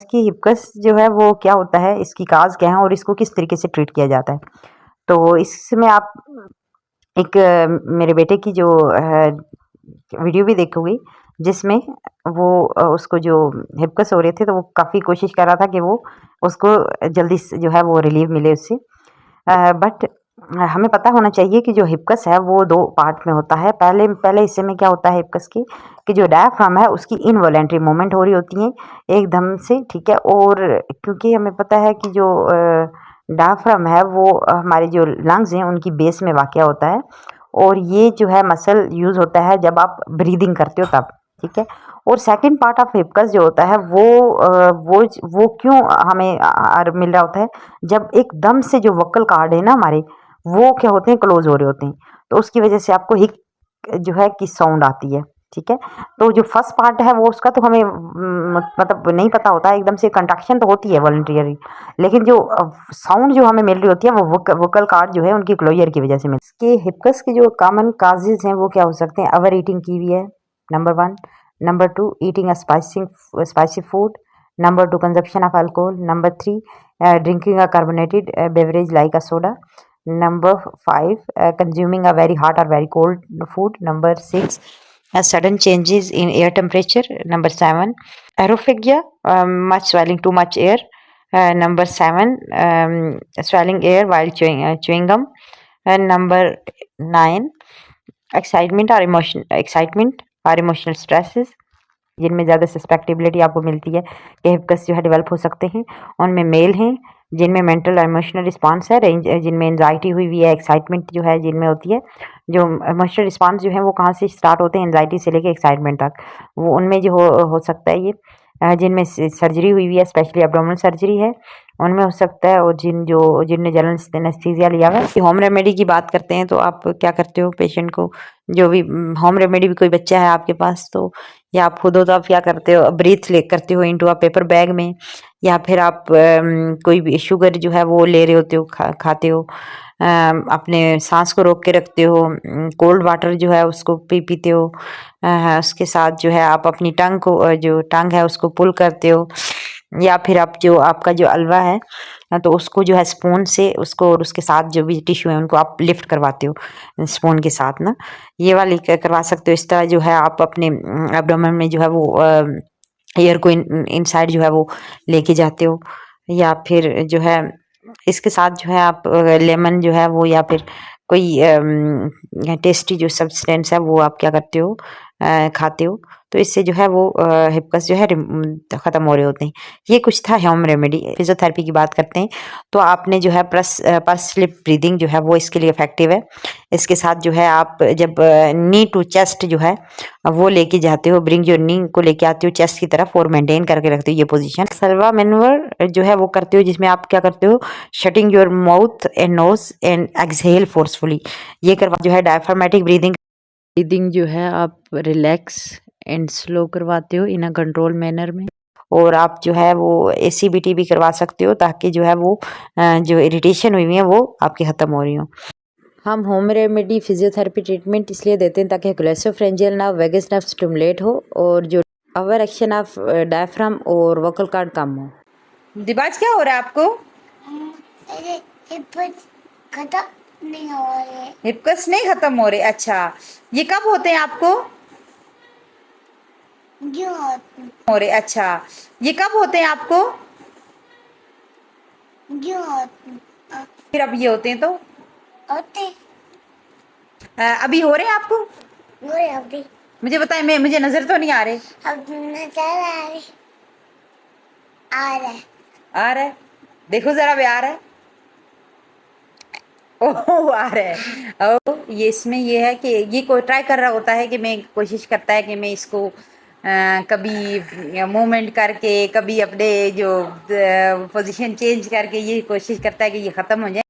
कि हिपकस जो है वो क्या होता है, इसकी काज़ क्या है और इसको किस तरीके से ट्रीट किया जाता है। तो इसमें आप एक मेरे बेटे की जो वीडियो भी देखोगे जिसमें वो उसको जो हिपकस हो रहे थे तो वो काफ़ी कोशिश कर रहा था कि वो उसको जल्दी से जो है वो रिलीफ मिले उससे। बट हमें पता होना चाहिए कि जो हिपकस है वो 2 पार्ट में होता है। पहले पहले हिस्से में क्या होता है हिपकस की कि जो डायफ्राम है उसकी इनवॉलंटरी मूवमेंट हो रही होती है एकदम से, ठीक है। और क्योंकि हमें पता है कि जो डायफ्राम है वो हमारे जो लंग्स हैं उनकी बेस में वाक़या होता है और ये जो है मसल यूज़ होता है जब आप ब्रीदिंग करते हो तब, ठीक है। और सेकंड पार्ट ऑफ हिपकस जो होता है वो क्यों हमें मिल रहा होता है जब एकदम से जो वोकल कार्ड है ना हमारे वो क्या होते हैं क्लोज हो रहे होते हैं, तो उसकी वजह से आपको हिक जो है कि साउंड आती है, ठीक है। तो जो फर्स्ट पार्ट है वो उसका तो हमें मतलब नहीं पता होता है, एकदम से कंट्रैक्शन तो होती है वॉलंटियरी, लेकिन जो साउंड जो हमें मिल रही होती है वो वोकल कार्ड जो है उनकी क्लोजर की वजह से मिल के हिपकस के जो कॉमन काजेज हैं वो क्या हो सकते हैं। ओवर ईटिंग की हुई है number 1, number 2 eating a spicy food, number 2 consumption of alcohol, number 3 drinking a carbonated beverage like a soda, number 5 consuming a very hot or very cold food, number 6 sudden changes in air temperature, number 7 aerophagia, much swallowing too much air, number 7 swallowing air while chewing gum, and number 9 excitement or emotional stresses, जिनमें ज़्यादा susceptibility आपको मिलती है कि हिपकस जो है develop हो सकते हैं उनमें मेल हैं जिनमें मेंटल और इमोशनल रिस्पांस है, रेंज जिनमें एंजाइटी हुई है, एक्साइटमेंट जो है जिनमें होती है। जो इमोशनल रिस्पांस जो है वो कहाँ से स्टार्ट होते हैं, एंजाइटी से लेके एक्साइटमेंट तक, वो उनमें जो हो सकता है ये। जिनमें सर्जरी हुई है स्पेशली एब्डोमिनल सर्जरी है उनमें हो सकता है, और जिनने जनरल एनेस्थीसिया लिया हुआ है। होम रेमेडी की बात करते हैं तो आप क्या करते हो पेशेंट को, जो भी होम रेमेडी भी कोई बच्चा है आपके पास तो, या आप खुद हो तो आप क्या करते हो, ब्रीथ ले करते हो इनटू अ पेपर बैग में, या फिर आप कोई भी शुगर जो है वो ले रहे होते हो खाते हो, अपने सांस को रोक के रखते हो, कोल्ड वाटर जो है उसको पीते हो, उसके साथ जो है आप अपनी टंग को जो टंग है उसको पुल करते हो, या फिर आप जो आपका जो अलवा है तो उसको जो है स्पून से उसको और उसके साथ जो भी टिश्यू है उनको आप लिफ्ट करवाते हो स्पून के साथ ना, ये वाली करवा सकते हो। इस तरह जो है आप अपने एब्डोमेन में जो है वो एयर को इनसाइड जो है वो लेके जाते हो, या फिर जो है इसके साथ जो है आप लेमन जो है वो या फिर कोई टेस्टी जो सब्सटेंस है वो आप क्या करते हो खाते हो, तो इससे जो है वो हिपकस जो है ख़त्म हो रहे होते हैं। ये कुछ था होम रेमेडी। फिजियोथेरेपी की बात करते हैं तो आपने जो है पर्स स्लिप ब्रीदिंग जो है वो इसके लिए इफेक्टिव है। इसके साथ जो है आप जब नी टू चेस्ट जो है वो लेके जाते हो, ब्रिंग योर नी को लेके आते हो चेस्ट की तरफ और मेंटेन करके रखते हो ये पोजीशन। सल्वा मैनूवर जो है वो करते हो जिसमें आप क्या करते हो, shutting your mouth and nose and exhale forcefully, ये करवा जो है डायफ्रामेटिक ब्रीदिंग जो है आप रिलैक्स एंड स्लो करवाते हो इन अ कंट्रोल मैनर में। और आप जो है वो एसीबीटी भी करवा सकते हो ताकि जो है वो जो इरिटेशन हुई है वो आपकी ख़त्म हो रही हो। हम होम रेमेडी फिजियोथेरेपी ट्रीटमेंट इसलिए देते हैं ताकि ग्लोसोफ्रेंजियल नर्व वेगस नर्व स्टिमुलेट हो और जो ओवर एक्शन ऑफ डायफ्राम और वोकल कॉर्ड कम हो। दिबाज क्या हो रहा है आपको? खत्म नहीं हो रहे, हिपकस नहीं खत्म हो रहे। अच्छा, ये कब होते हैं आपको? हो रहे। अच्छा, ये कब होते हैं आपको? फिर अब ये होते हैं तो होते अभी हो रहे हैं आपको? हो रहे अभी। मुझे बताएं, मैं मुझे नजर तो नहीं आ रहे। अब नजर आ रहे, आ रहा है, आ रहा है, देखो जरा भी आ रहा है। ओह आ रहा है। ओ ये इसमें ये है कि ये कोई ट्राई कर रहा होता है कि मैं कोशिश करता है कि मैं इसको कभी मूवमेंट करके कभी अपने जो पोजीशन चेंज करके ये कोशिश करता है कि ये ख़त्म हो जाए।